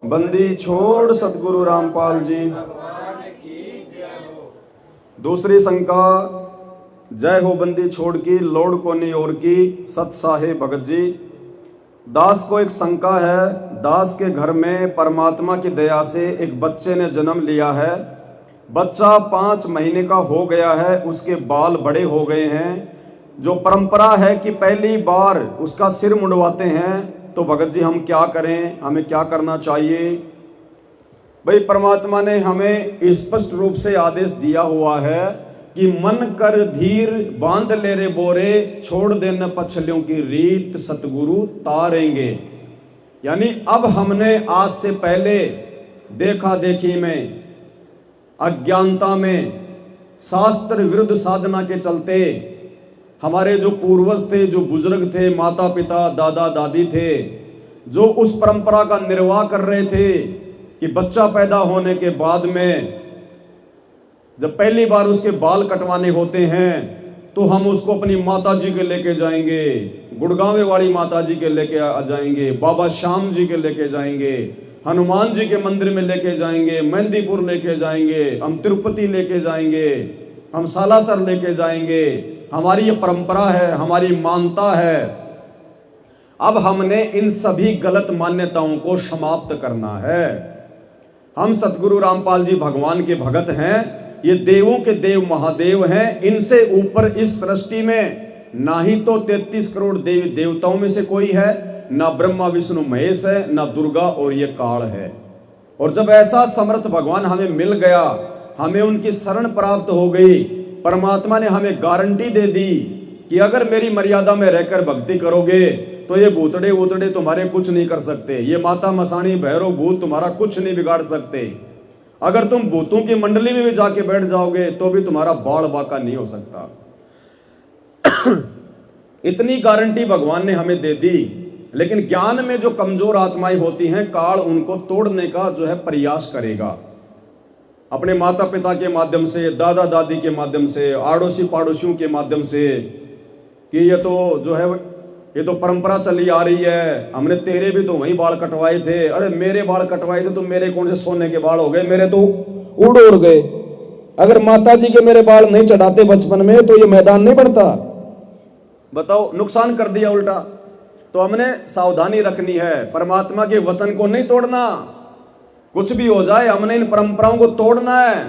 बंदी छोड़ सतगुरु रामपाल जी। दूसरी शंका, जय हो बंदी छोड़ की लोड कोनी और की सत साहे भगत जी। दास को एक शंका है। दास के घर में परमात्मा की दया से एक बच्चे ने जन्म लिया है। बच्चा 5 महीने का हो गया है, उसके बाल बड़े हो गए हैं। जो परंपरा है कि पहली बार उसका सिर मुंडवाते हैं, तो भगत जी हम क्या करें, हमें क्या करना चाहिए? भाई, परमात्मा ने हमें स्पष्ट रूप से आदेश दिया हुआ है कि मन कर धीर बांध ले रे बोरे, छोड़ देना पछलियों की रीत सतगुरु तारेंगे। यानी अब हमने आज से पहले देखा देखी में, अज्ञानता में, शास्त्र विरुद्ध साधना के चलते हमारे जो पूर्वज थे, जो बुजुर्ग थे, माता पिता दादा दादी थे, जो उस परंपरा का निर्वाह कर रहे थे कि बच्चा पैदा होने के बाद में जब पहली बार उसके बाल कटवाने होते हैं तो हम उसको अपनी माता जी के लेके जाएंगे, गुड़गांवे वाली माता जी के लेके आ जाएंगे, बाबा श्याम जी के लेके जाएंगे, हनुमान जी के मंदिर में लेके जाएंगे, मेहंदीपुर लेके जाएंगे, हम तिरुपति लेके जाएंगे, हम सालासर लेके जाएंगे। हमारी ये परंपरा है, हमारी मान्यता है। अब हमने इन सभी गलत मान्यताओं को समाप्त करना है। हम सतगुरु रामपाल जी भगवान के भगत हैं। ये देवों के देव महादेव हैं। इनसे ऊपर इस सृष्टि में ना ही तो 33 करोड़ देवी देवताओं में से कोई है, ना ब्रह्मा विष्णु महेश है, ना दुर्गा और ये काल है। और जब ऐसा समर्थ भगवान हमें मिल गया, हमें उनकी शरण प्राप्त हो गई, परमात्मा ने हमें गारंटी दे दी कि अगर मेरी मर्यादा में रहकर भक्ति करोगे तो ये भूतड़े वूतड़े तुम्हारे कुछ नहीं कर सकते, ये माता मसाणी भैरव भूत तुम्हारा कुछ नहीं बिगाड़ सकते। अगर तुम भूतों की मंडली में भी जाके बैठ जाओगे तो भी तुम्हारा बाल बाका नहीं हो सकता। इतनी गारंटी भगवान ने हमें दे दी। लेकिन ज्ञान में जो कमजोर आत्माएं होती हैं, काल उनको तोड़ने का जो है प्रयास करेगा। अपने माता पिता के माध्यम से, दादा दादी के माध्यम से, आड़ोसी पाड़ोसियों के माध्यम से कि ये तो जो है ये तो परंपरा चली आ रही है, हमने तेरे भी तो वही बाल कटवाए थे, अरे मेरे बाल कटवाए थे तो मेरे कौन से सोने के बाल हो गए, मेरे तो उड़ गए। अगर माता जी के मेरे बाल नहीं चढ़ाते बचपन में तो ये मैदान नहीं बनता। बताओ, नुकसान कर दिया उल्टा। तो हमने सावधानी रखनी है, परमात्मा के वचन को नहीं तोड़ना। कुछ भी हो जाए, हमने इन परंपराओं को तोड़ना है।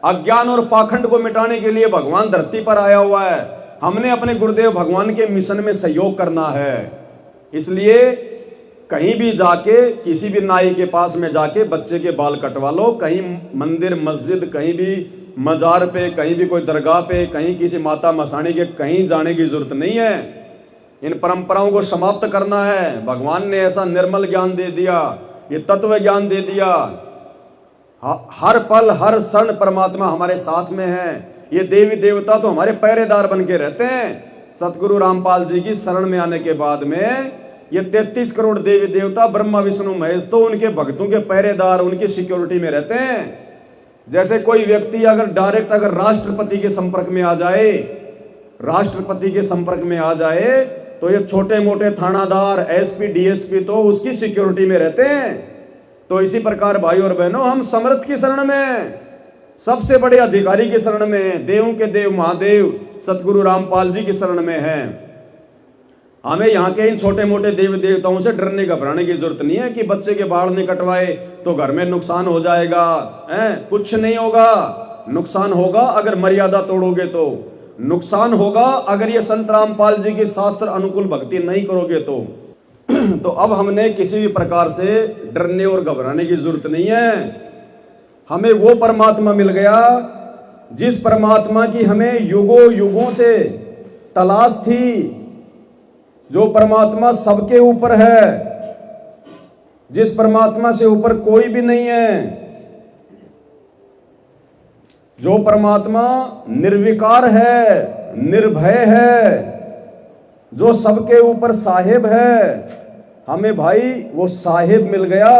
अज्ञान और पाखंड को मिटाने के लिए भगवान धरती पर आया हुआ है। हमने अपने गुरुदेव भगवान के मिशन में सहयोग करना है। इसलिए कहीं भी जाके, किसी भी नाई के पास में जाके बच्चे के बाल कटवा लो। कहीं मंदिर मस्जिद, कहीं भी मजार पे, कहीं भी कोई दरगाह पे, कहीं किसी माता मसाणी के कहीं जाने की जरूरत नहीं है। इन परंपराओं को समाप्त करना है। भगवान ने ऐसा निर्मल ज्ञान दे दिया, ये तत्व ज्ञान दे दिया। हर पल हर क्षण परमात्मा हमारे साथ में है। ये देवी देवता तो हमारे पहरेदार बन के रहते हैं। सतगुरु रामपाल जी की शरण में आने के बाद में ये 33 करोड़ देवी देवता, ब्रह्मा विष्णु महेश तो उनके भक्तों के पहरेदार, उनकी सिक्योरिटी में रहते हैं। जैसे कोई व्यक्ति अगर डायरेक्ट अगर राष्ट्रपति के संपर्क में आ जाए, राष्ट्रपति के संपर्क में आ जाए तो ये छोटे मोटे थानादार, एसपी, डीएसपी तो उसकी सिक्योरिटी में रहते हैं। तो इसी प्रकार भाई और बहनों, हम समर्थ की शरण में, सबसे बड़े अधिकारी की शरण में, देवों के देव महादेव सतगुरु रामपाल जी की शरण में हैं। हमें यहाँ के इन छोटे मोटे देवी देवताओं से डरने घबराने की जरूरत नहीं है कि बच्चे के बाल नहीं कटवाए तो घर में नुकसान हो जाएगा। कुछ नहीं होगा। नुकसान होगा अगर मर्यादा तोड़ोगे तो, नुकसान होगा अगर ये संत रामपाल जी की शास्त्र अनुकूल भक्ति नहीं करोगे तो। तो अब हमने किसी भी प्रकार से डरने और घबराने की जरूरत नहीं है। हमें वो परमात्मा मिल गया जिस परमात्मा की हमें युगों युगों से तलाश थी, जो परमात्मा सबके ऊपर है, जिस परमात्मा से ऊपर कोई भी नहीं है, जो परमात्मा निर्विकार है, निर्भय है, जो सबके ऊपर साहिब है। हमें भाई वो साहिब मिल गया।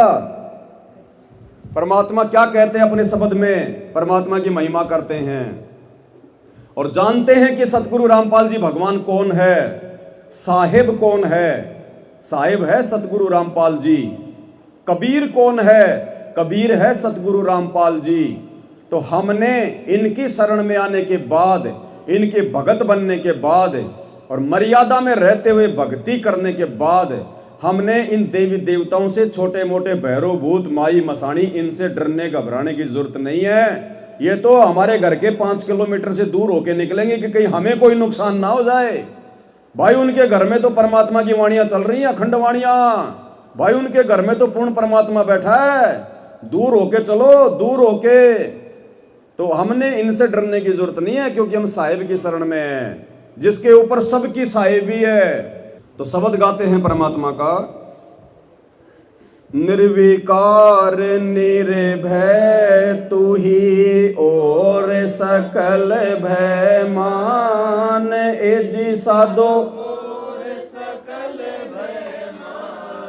परमात्मा क्या कहते हैं अपने शब्द में? परमात्मा की महिमा करते हैं और जानते हैं कि सतगुरु रामपाल जी भगवान कौन है, साहिब कौन है। साहिब है सतगुरु रामपाल जी। कबीर कौन है? कबीर है सतगुरु रामपाल जी। तो हमने इनकी शरण में आने के बाद, इनके भगत बनने के बाद और मर्यादा में रहते हुए भक्ति करने के बाद हमने इन देवी देवताओं से, छोटे मोटे भैरव भूत माई मसाणी, इनसे डरने घबराने की जरूरत नहीं है। ये तो हमारे घर के 5 किलोमीटर से दूर होके निकलेंगे कि कहीं हमें कोई नुकसान ना हो जाए। भाई उनके घर में तो परमात्मा की वाणियां चल रही हैं, अखंड वाणियां। भाई उनके घर में तो पूर्ण परमात्मा बैठा है। दूर होके चलो, दूर होके। तो हमने इनसे डरने की जरूरत नहीं है, क्योंकि हम साहिब की शरण में हैं, जिसके ऊपर सबकी साहिबी है। तो शब्द गाते हैं परमात्मा का, निर्विकार निर्भय तू ही और सकल भय मान, एजी साधो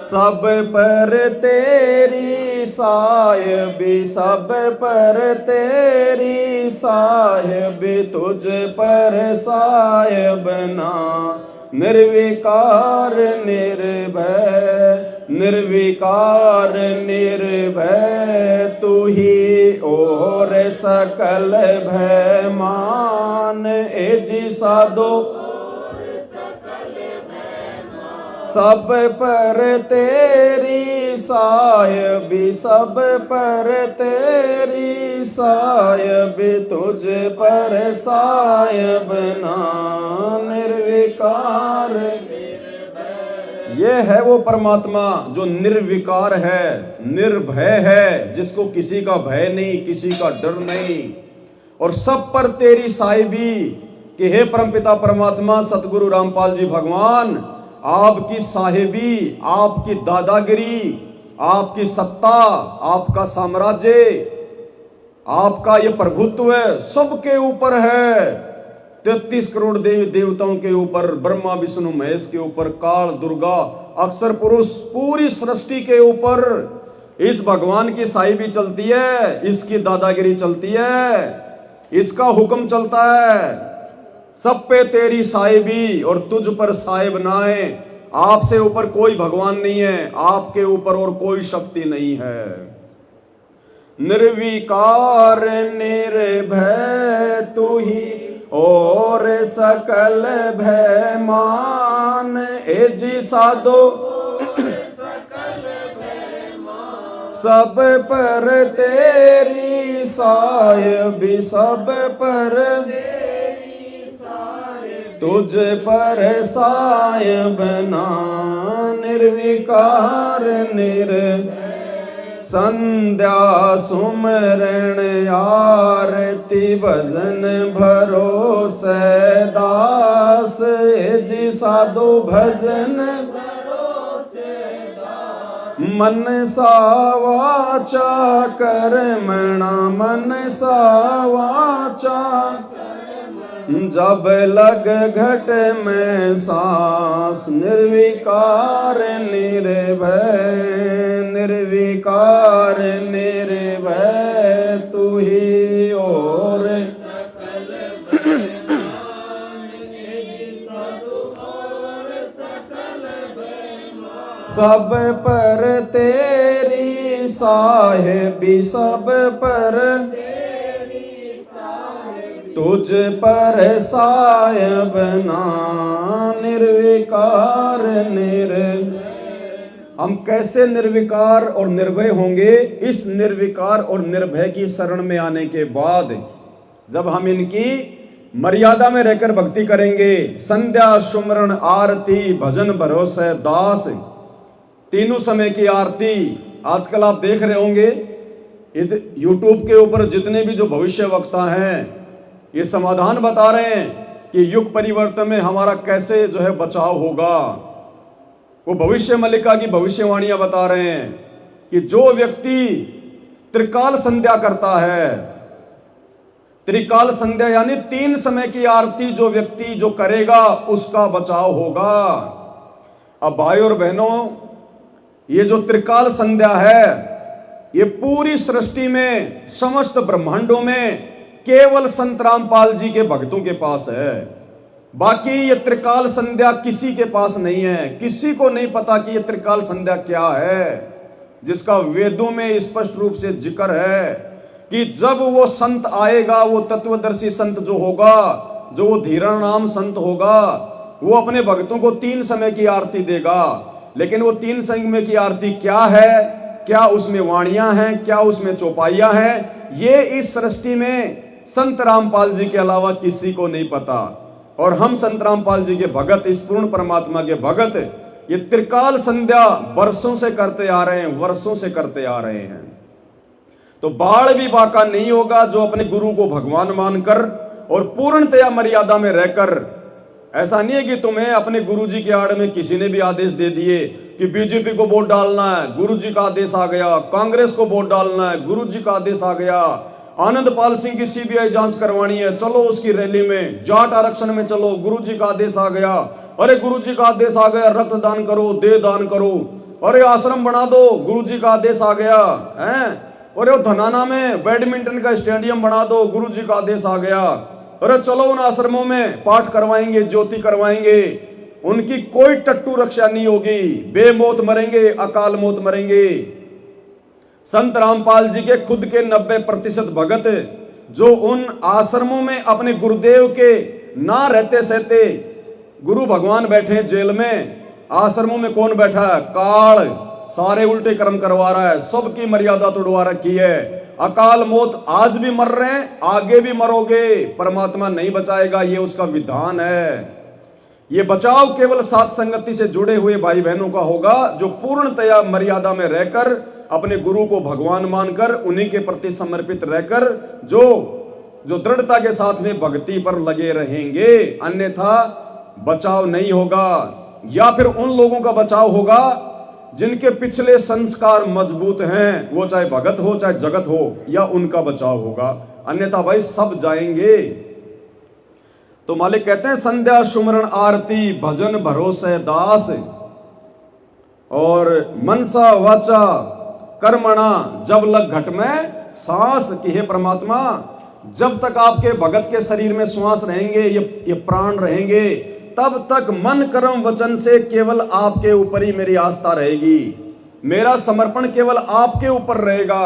सब पर तेरी साहिबी, सब पर तेरी साहिबी, तुझ पर साहिब ना। निर्विकार निर्भय, निर्विकार निर्भय तू ही और सकल भय मान, एजी साधो सब पर तेरी साहिबी, सब पर तेरी साहिबी, तुझ पर साहिब ना। निर्विकार ये है वो परमात्मा जो निर्विकार है, निर्भय है, जिसको किसी का भय नहीं, किसी का डर नहीं, और सब पर तेरी साहिबी कि हे परमपिता परमात्मा सतगुरु रामपाल जी भगवान, आपकी साहिबी, आपकी दादागिरी, आपकी सत्ता, आपका साम्राज्य, आपका ये प्रभुत्व सबके ऊपर है। 33 करोड़ देवी देवताओं के ऊपर, ब्रह्मा विष्णु महेश के ऊपर, काल दुर्गा अक्षर पुरुष, पूरी सृष्टि के ऊपर इस भगवान की साहिबी चलती है, इसकी दादागिरी चलती है, इसका हुक्म चलता है। सब पे तेरी साहिबी और तुझ पर साहिब नाए। आपसे ऊपर कोई भगवान नहीं है, आपके ऊपर और कोई शक्ति नहीं है। निर्विकार निर्भय तू ही और सकल भय मान, एजी साधो सब पर तेरी साहिबी, सब पर तुझ पर साहिब ना। निर्विकार निर्भय संध्या सुमरण आरती भजन भरोसे दास, जी साधु भजन मन सा वाचा कर्मणा, मन सा वाचा जब लग घट में सांस। निर्विकार निर्भय, निर्विकार निर्भय तू ही और सब पर तेरी साहिबी, सब पर तुझ पर साहिब ना। निर्विकार निर्भय, हम कैसे निर्विकार और निर्भय होंगे? इस निर्विकार और निर्भय की शरण में आने के बाद, जब हम इनकी मर्यादा में रहकर भक्ति करेंगे। संध्या सुमरण आरती भजन भरोसे दास, तीनों समय की आरती। आजकल आप देख रहे होंगे यूट्यूब के ऊपर जितने भी जो भविष्य वक्ता हैं, ये समाधान बता रहे हैं कि युग परिवर्तन में हमारा कैसे जो है बचाव होगा। वो भविष्य मल्लिका की भविष्यवाणियां बता रहे हैं कि जो व्यक्ति त्रिकाल संध्या करता है, त्रिकाल संध्या यानी 3 समय की आरती जो व्यक्ति जो करेगा उसका बचाव होगा। अब भाई और बहनों, ये जो त्रिकाल संध्या है, ये पूरी सृष्टि में, समस्त ब्रह्मांडों में केवल संत रामपाल जी के भक्तों के पास है। बाकी ये त्रिकाल संध्या किसी के पास नहीं है। किसी को नहीं पता कि ये त्रिकाल संध्या क्या है। जिसका वेदों में स्पष्ट रूप से जिक्र है कि जब वो संत आएगा, वो तत्वदर्शी संत जो होगा, जो वो धीरण नाम संत होगा, वो अपने भक्तों को 3 समय की आरती देगा। लेकिन वो 3 समय की आरती क्या है, क्या उसमें वाणियां हैं, क्या उसमें चौपाइयां हैं, ये इस सृष्टि में संत रामपाल जी के अलावा किसी को नहीं पता। और हम संत रामपाल जी के भगत, इस पूर्ण परमात्मा के भगत, ये त्रिकाल संध्या वर्षों से करते आ रहे हैं, वर्षों से करते आ रहे हैं। तो बाढ़ भी बाका नहीं होगा जो अपने गुरु को भगवान मानकर और पूर्णतया मर्यादा में रहकर, ऐसा नहीं है कि तुम्हें अपने गुरुजी की आड़ में किसी ने भी आदेश दे दिए कि बीजेपी को वोट डालना है, गुरुजी का आदेश आ गया, कांग्रेस को वोट डालना है, गुरुजी का आदेश आ गया, आनंदपाल सिंह की सीबीआई जांच करवानी है, चलो उसकी रैली में, जाट आरक्षण में चलो, गुरुजी का आदेश आ गया, अरे गुरुजी का आदेश आ गया, रक्तदान करो, देह दान करो, अरे आश्रम बना दो, गुरुजी का आदेश आ गया है, अरे धनाना में बैडमिंटन का स्टेडियम बना दो, गुरुजी का आदेश आ गया, अरे चलो उन आश्रमों में पाठ करवाएंगे, ज्योति करवाएंगे, उनकी कोई टट्टू रक्षा नहीं होगी, बेमौत मरेंगे, अकाल मौत मरेंगे। संत रामपाल जी के खुद के 90% भगत जो उन आश्रमों में अपने गुरुदेव के ना रहते सहते, गुरु भगवान बैठे जेल में, आश्रमों में कौन बैठा है? काल, सारे उल्टे कर्म करवा रहा है, सबकी मर्यादा तोड़वा रखी है, अकाल मौत आज भी मर रहे हैं, आगे भी मरोगे, परमात्मा नहीं बचाएगा, ये उसका विधान है। ये बचाव केवल सात संगति से जुड़े हुए भाई बहनों का होगा, जो पूर्णतया मर्यादा में रहकर, अपने गुरु को भगवान मानकर, उन्हीं के प्रति समर्पित रहकर, जो दृढ़ता के साथ में भक्ति पर लगे रहेंगे, अन्यथा बचाव नहीं होगा। या फिर उन लोगों का बचाव होगा जिनके पिछले संस्कार मजबूत हैं, वो चाहे भगत हो चाहे जगत हो, या उनका बचाव होगा, अन्यथा भाई सब जाएंगे। तो मालिक कहते हैं संध्या सुमरण आरती भजन भरोसे दास, और मनसा वाचा कर्मणा जब लग घट में सांस, की हे परमात्मा, जब तक आपके भगत के शरीर में श्वास रहेंगे, ये प्राण रहेंगे, तब तक मन कर्म वचन से केवल आपके ऊपर ही मेरी आस्था रहेगी, मेरा समर्पण केवल आपके ऊपर रहेगा,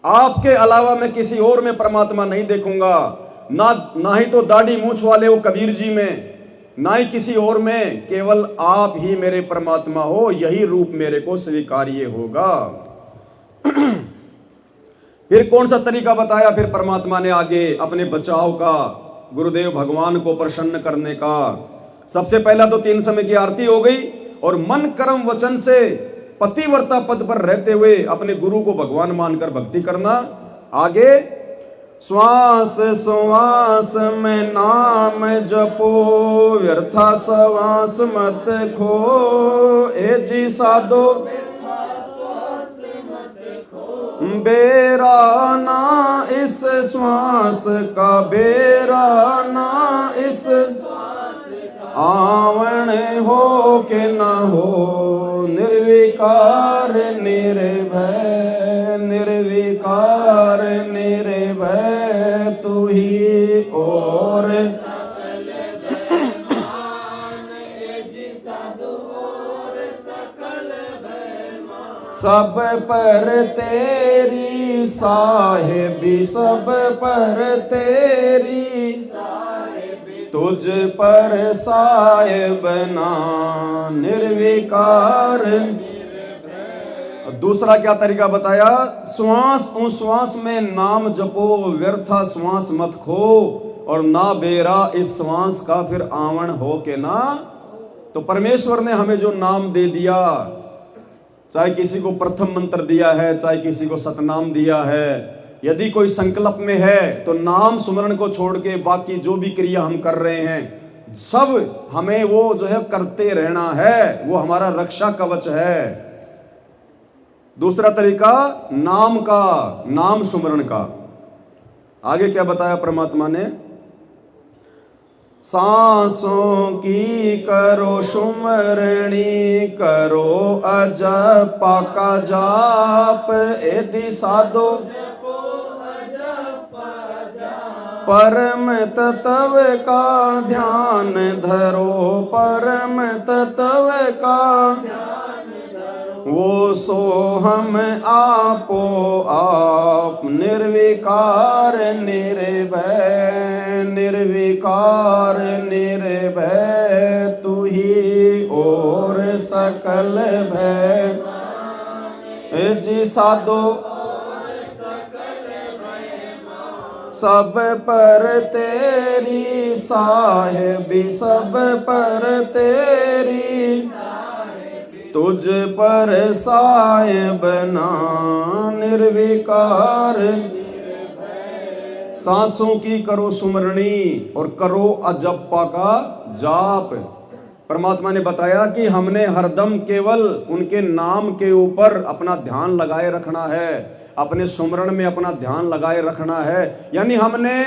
आपके अलावा मैं किसी और में परमात्मा नहीं देखूंगा, ना ही तो दाढ़ी मूंछ वाले वो कबीर जी में, ना ही किसी और में, केवल आप ही मेरे परमात्मा हो, यही रूप मेरे को स्वीकार्य होगा। फिर कौन सा तरीका बताया फिर परमात्मा ने आगे अपने बचाव का, गुरुदेव भगवान को प्रसन्न करने का? सबसे पहला तो 3 समय की आरती हो गई, और मन कर्म वचन से पतिव्रता पद पर रहते हुए अपने गुरु को भगवान मानकर भक्ति करना। आगे श्वास श्वास में नाम जपो, व्यर्था श्वास मत खो, ए जी साधो बेरा ना इस श्वास का, बेरा ना इस आवण हो के ना हो, निर्विकार निर्भय, निर्विकार निर्भय तू ही और सब पर तेरी साहिबी, सब पर तेरी तुझ पर साहिब ना, निर्विकार। दूसरा क्या तरीका बताया? श्वास श्वास में नाम जपो, व्यर्था श्वास मत खो, और ना बेरा इस श्वास का फिर आवण हो के ना। तो परमेश्वर ने हमें जो नाम दे दिया, चाहे किसी को प्रथम मंत्र दिया है, चाहे किसी को सतनाम दिया है, यदि कोई संकल्प में है तो नाम सुमरण को छोड़ के बाकी जो भी क्रिया हम कर रहे हैं, सब हमें वो जो है करते रहना है, वो हमारा रक्षा कवच है। दूसरा तरीका नाम का, नाम सुमरण का। आगे क्या बताया परमात्मा ने? सांसों की करो सुमरणी, करो अजपा का जाप, यदि साधो परम तत्व का ध्यान धरो, परम तत्व का वो सो हम आपो आप, निर्विकार निर्भय, निर्विकार निर्भय, तू ही और सकल भय। जी साधो सब पर तेरी साहिबी, सब पर तेरी, तुझ पर साहिब ना निर्विकार। सांसों की करो सुमरणी और करो अजप्पा का जाप। परमात्मा ने बताया कि हमने हरदम केवल उनके नाम के ऊपर अपना ध्यान लगाए रखना है, अपने सुमरण में अपना ध्यान लगाए रखना है। यानी हमने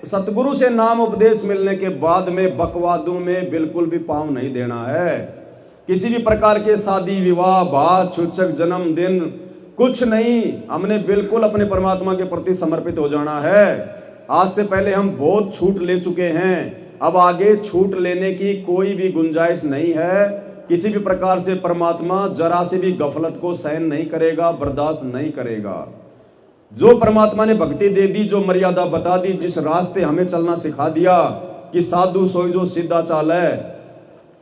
सतगुरु से नाम उपदेश मिलने के बाद में बकवादों में बिल्कुल भी पांव नहीं देना है। किसी भी प्रकार के शादी विवाह बात सूचक जन्मदिन कुछ नहीं, हमने बिल्कुल अपने परमात्मा के प्रति समर्पित हो जाना है। आज से पहले हम बहुत छूट ले चुके हैं, अब आगे छूट लेने की कोई भी गुंजाइश नहीं है। किसी भी प्रकार से परमात्मा जरा से भी गफलत को सहन नहीं करेगा, बर्दाश्त नहीं करेगा। जो परमात्मा ने भक्ति दे दी, जो मर्यादा बता दी, जिस रास्ते हमें चलना सिखा दिया कि साधु सोई जो सीधा चाल है,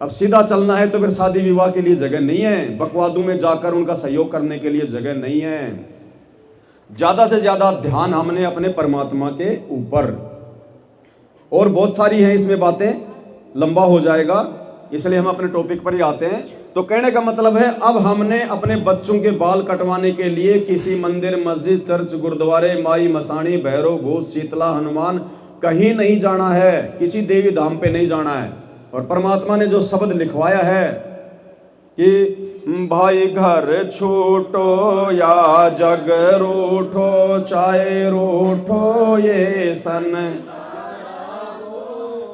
अब सीधा चलना है तो फिर शादी विवाह के लिए जगह नहीं है, बकवादों में जाकर उनका सहयोग करने के लिए जगह नहीं है। ज्यादा से ज्यादा ध्यान हमने अपने परमात्मा के ऊपर, और बहुत सारी हैं इसमें बातें, लंबा हो जाएगा, इसलिए हम अपने टॉपिक पर ही आते हैं। तो कहने का मतलब है, अब हमने अपने बच्चों के बाल कटवाने के लिए किसी मंदिर मस्जिद चर्च गुरुद्वारे माई मसाणी भैरव भूत शीतला हनुमान कहीं नहीं जाना है, किसी देवी धाम पे नहीं जाना है। और परमात्मा ने जो शब्द लिखवाया है कि भाई घर छूटो या जग रूठो, चाहे रूठो ये सन,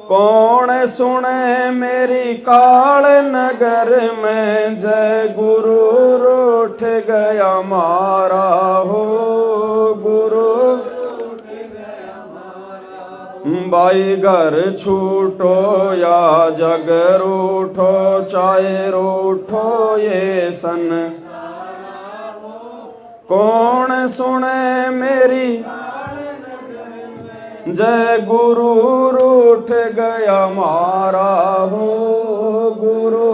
कौन सुने मेरी काल नगर में, जय गुरु रूठ गया मारा हो, गुरु भाई घर छूटो या जग रूठो, चाहे रूठो ये सन, कौन सुने मेरी जय गुरु रूठ गया मारा हो, गुरु।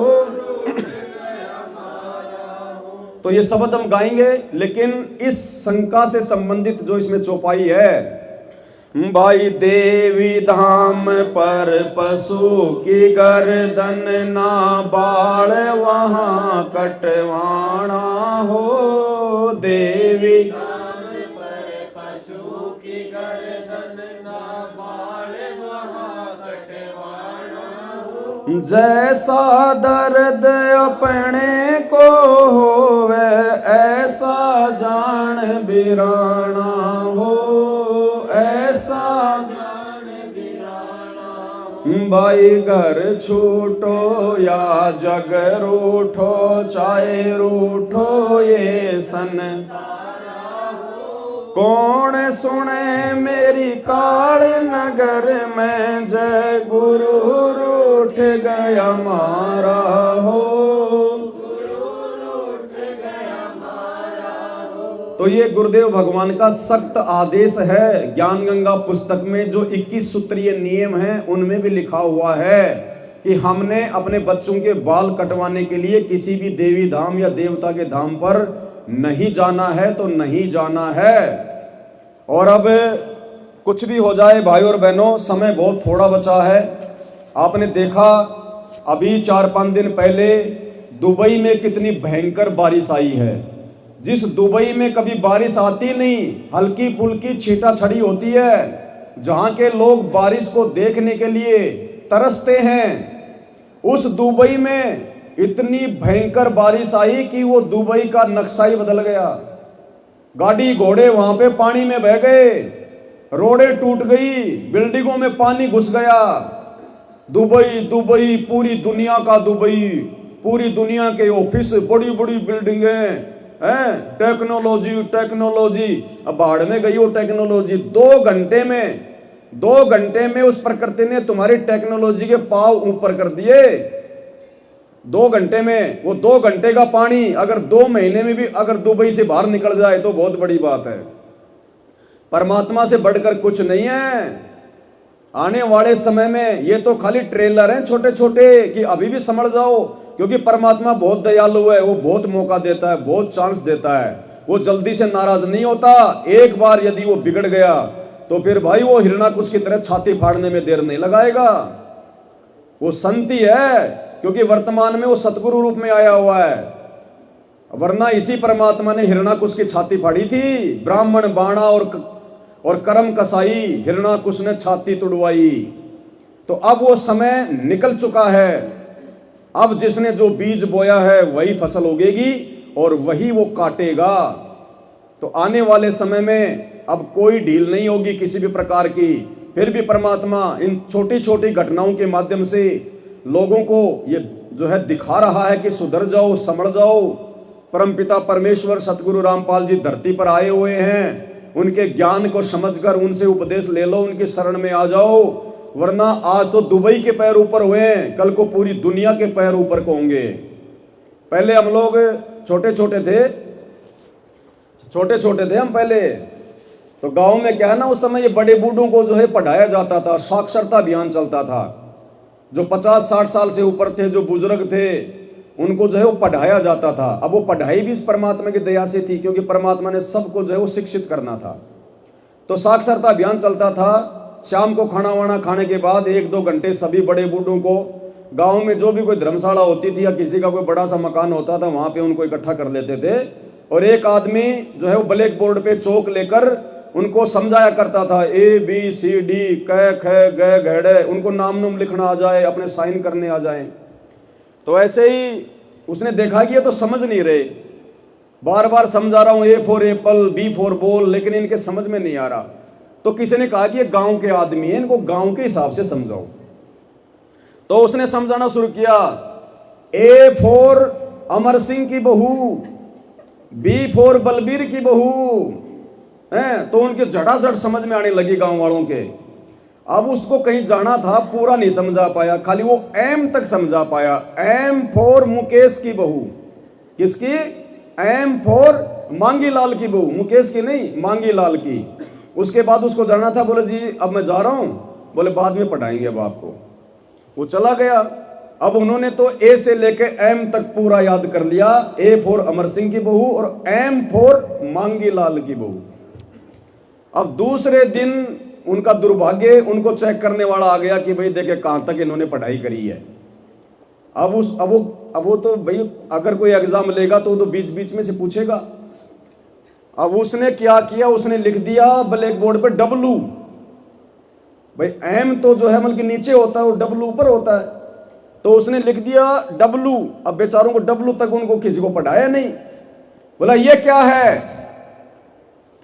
तो ये शब्द हम गाएंगे, लेकिन इस शंका से संबंधित जो इसमें चौपाई है, भाई देवी धाम पर पशु की गर्दन ना बाल वहां कटवाना हो, देवी धाम पर पशु की गर्दन ना बाल वहां कटवाना हो, जैसा दर्द अपने को होवे ऐसा जान बिराना हो, ऐसा जान बिराना हो। भाई घर छूटो या जग रूठो, चाहे रूठो ये सन, कौन सुने मेरी काल नगर में, जय गुरु रूठ गया मारा हो, तो ये गुरुदेव भगवान का सख्त आदेश है। ज्ञान गंगा पुस्तक में जो 21 सूत्रीय नियम हैं, उनमें भी लिखा हुआ है कि हमने अपने बच्चों के बाल कटवाने के लिए किसी भी देवी धाम या देवता के धाम पर नहीं जाना है, तो नहीं जाना है। और अब कुछ भी हो जाए भाई और बहनों, समय बहुत थोड़ा बचा है। आपने देखा अभी 4-5 दिन पहले दुबई में कितनी भयंकर बारिश आई है, जिस दुबई में कभी बारिश आती नहीं, हल्की फुल्की छींटा छड़ी होती है, जहां के लोग बारिश को देखने के लिए तरसते हैं, उस दुबई में इतनी भयंकर बारिश आई कि वो दुबई का नक्शा ही बदल गया। गाड़ी घोड़े वहां पे पानी में बह गए, रोडें टूट गई, बिल्डिंगों में पानी घुस गया। दुबई दुबई पूरी दुनिया का दुबई, पूरी दुनिया के ऑफिस, बड़ी बड़ी बिल्डिंगें हैं, टेक्नोलॉजी टेक्नोलॉजी। अब बाढ़ में गई वो टेक्नोलॉजी। 2 घंटे में उस प्रकृति ने तुम्हारी टेक्नोलॉजी के पांव ऊपर कर दिए। 2 घंटे में, वो 2 घंटे का पानी अगर 2 महीने में भी अगर दुबई से बाहर निकल जाए तो बहुत बड़ी बात है। परमात्मा से बढ़कर कुछ नहीं है। आने वाले समय में ये तो खाली ट्रेलर हैं छोटे छोटे कि अभी भी समझ जाओ, क्योंकि परमात्मा बहुत दयालु है, वो बहुत मौका देता है, बहुत चांस देता है, वो जल्दी से नाराज नहीं होता। एक बार यदि वो बिगड़ गया तो फिर भाई वो हिरणाकुश की तरह छाती फाड़ने में देर नहीं लगाएगा। वो संत ही है, क्योंकि वर्तमान में वो सतगुरु रूप में आया हुआ है, वरना इसी परमात्मा ने हिरणाकुश की छाती फाड़ी थी। ब्राह्मण बाणा और कर्म कसाई, हिरणाकुश ने छाती तुड़वाई। तो अब वो समय निकल चुका है। अब जिसने जो बीज बोया है वही फसल उगेगी और वही वो काटेगा। तो आने वाले समय में अब कोई ढील नहीं होगी किसी भी प्रकार की। फिर भी परमात्मा इन छोटी छोटी घटनाओं के माध्यम से लोगों को ये जो है दिखा रहा है कि सुधर जाओ, समझ जाओ। परमपिता परमेश्वर सतगुरु रामपाल जी धरती पर आए हुए हैं, उनके ज्ञान को समझकर उनसे उपदेश ले लो, उनकी शरण में आ जाओ। वरना आज तो दुबई के पैर ऊपर हुए हैं, कल को पूरी दुनिया के पैर ऊपर को होंगे। पहले हम लोग छोटे छोटे थे हम पहले तो गांव में क्या है ना, उस समय ये बड़े बूढ़ों को जो है पढ़ाया जाता था, साक्षरता अभियान चलता था। जो 50-60 साल से ऊपर थे, जो बुजुर्ग थे, उनको जो है वो पढ़ाया जाता था। अब वो पढ़ाई भी इस परमात्मा की दया से थी, क्योंकि परमात्मा ने सबको जो है वो शिक्षित करना था। तो साक्षरता अभियान चलता था। शाम को खाना वाना खाने के बाद 1-2 घंटे सभी बड़े बूढ़ों को गांव में जो भी कोई धर्मशाला होती थी या किसी का कोई बड़ा सा मकान होता था, वहां पे उनको इकट्ठा कर लेते थे और एक आदमी जो है वो ब्लैक बोर्ड पे चौक लेकर उनको समझाया करता था। ABCD क ख ग घ, उनको नाम नूम लिखना आ जाए, अपने साइन करने आ जाए। तो ऐसे ही उसने देखा कि ये तो समझ नहीं रहे, बार बार समझा रहा हूं, A for Apple, B for ball, लेकिन इनके समझ में नहीं आ रहा। तो किसी ने कहा कि ये गांव के आदमी है, इनको गांव के हिसाब से समझाओ। तो उसने समझाना शुरू किया। A फॉर अमर सिंह की बहू, B फॉर बलबीर की बहू है। तो उनके झटाझट समझ में आने लगी गांव वालों के। अब उसको कहीं जाना था, पूरा नहीं समझा पाया, खाली वो M तक समझा पाया। M फॉर मुकेश की बहू, किसकी? M फॉर मांगी लाल की बहू, मुकेश की नहीं, मांगी लाल की। उसके बाद उसको जाना था, बोले जी अब मैं जा रहा हूं, बोले बाद में पढ़ाएंगे अब आपको। वो चला गया। अब उन्होंने तो A से लेके M तक पूरा याद कर लिया। A फॉर अमर सिंह की बहू और M फॉर मांगी लाल की बहू। अब दूसरे दिन उनका दुर्भाग्य, उनको चेक करने वाला आ गया कि भाई देखे कहां तक इन्होंने पढ़ाई करी है। अब वो तो भाई अगर कोई एग्जाम लेगा तो बीच बीच में से पूछेगा। अब उसने क्या किया, उसने लिख दिया ब्लैक बोर्ड पे W। भाई M तो जो है मतलब कि नीचे होता है और W ऊपर होता है, तो उसने लिख दिया W। अब बेचारों को W तक उनको किसी को पढ़ाया नहीं। बोला ये क्या है?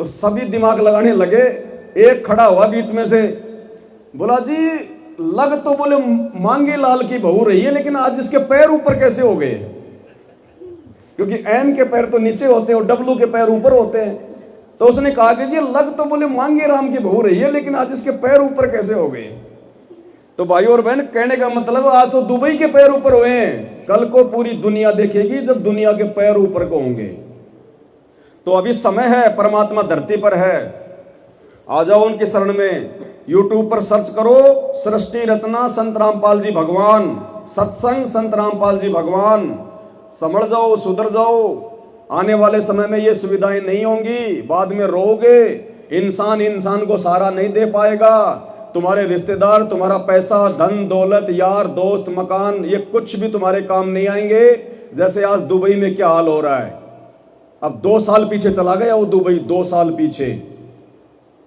तो सभी दिमाग लगाने लगे। एक खड़ा हुआ बीच में से, बोला जी लग तो बोले मांगी लाल की बहू रही है, लेकिन आज इसके पैर ऊपर कैसे हो गए? क्योंकि M के पैर तो नीचे होते हैं और W के पैर ऊपर होते हैं। तो उसने कहा कि जी लग तो बोले मांगी राम की बहू रही है, लेकिन आज इसके पैर ऊपर कैसे हो गए? तो भाई और बहन, कहने का मतलब आज तो दुबई के पैर ऊपर हुए हैं, कल को पूरी दुनिया देखेगी जब दुनिया के पैर ऊपर को होंगे। तो अभी समय है, परमात्मा धरती पर है, आ जाओ उनकी शरण में। YouTube पर सर्च करो, सृष्टि रचना संत रामपाल जी भगवान, सत्संग संत रामपाल जी भगवान। समझ जाओ, सुधर जाओ। आने वाले समय में ये सुविधाएं नहीं होंगी, बाद में रोगे। इंसान को सहारा नहीं दे पाएगा। तुम्हारे रिश्तेदार, तुम्हारा पैसा, धन दौलत, यार दोस्त, मकान, ये कुछ भी तुम्हारे काम नहीं आएंगे। जैसे आज दुबई में क्या हाल हो रहा है। अब 2 साल पीछे चला गया वो दुबई, 2 साल पीछे।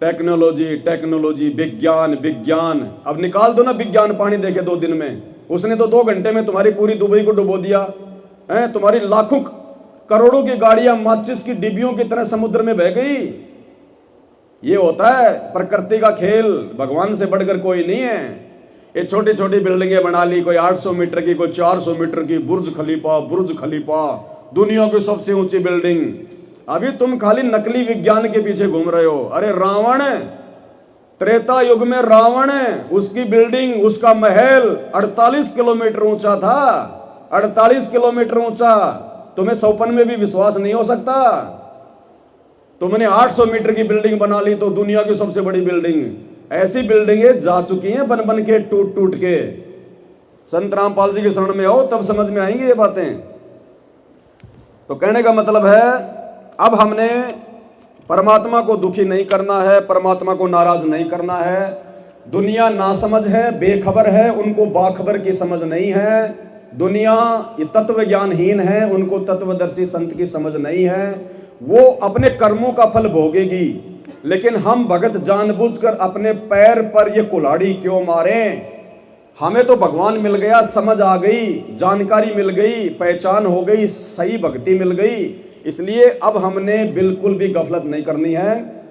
टेक्नोलॉजी, विज्ञान। अब निकाल दो ना विज्ञान पानी देके 2 दिन में। उसने तो 2 घंटे में तुम्हारी पूरी दुबई को डुबो दिया है। तुम्हारी लाखों करोड़ों की गाड़ियां माचिस की डिब्बियों की तरह समुद्र में बह गई। ये होता है प्रकृति का खेल, भगवान से बढ़कर कोई नहीं है। ये छोटी छोटी बिल्डिंगें बना ली, कोई 800 मीटर की, कोई 400 मीटर की। बुर्ज खलीफा दुनिया की सबसे ऊंची बिल्डिंग। अभी तुम खाली नकली विज्ञान के पीछे घूम रहे हो। अरे रावण, त्रेता युग में रावण, उसकी बिल्डिंग, उसका महल 48 किलोमीटर ऊंचा था। 48 किलोमीटर ऊंचा, तुम्हें 155 में भी विश्वास नहीं हो सकता? तुमने 800 मीटर की बिल्डिंग बना ली तो दुनिया की सबसे बड़ी बिल्डिंग। ऐसी बिल्डिंगें जा चुकी हैं बन बन के, टूट टूट के। संत रामपाल जी के शरण में आओ, तब समझ में आएंगी ये बातें। तो कहने का मतलब है, अब हमने परमात्मा को दुखी नहीं करना है, परमात्मा को नाराज नहीं करना है। दुनिया नासमझ है, बेखबर है, उनको बाखबर की समझ नहीं है। दुनिया ये तत्व ज्ञानहीन है, उनको तत्वदर्शी संत की समझ नहीं है। वो अपने कर्मों का फल भोगेगी, लेकिन हम भगत जानबूझकर अपने पैर पर ये कुल्हाड़ी क्यों मारें? हमें तो भगवान मिल गया, समझ आ गई, जानकारी मिल गई, पहचान हो गई, सही भक्ति मिल गई। इसलिए अब हमने बिल्कुल भी गफलत नहीं करनी है।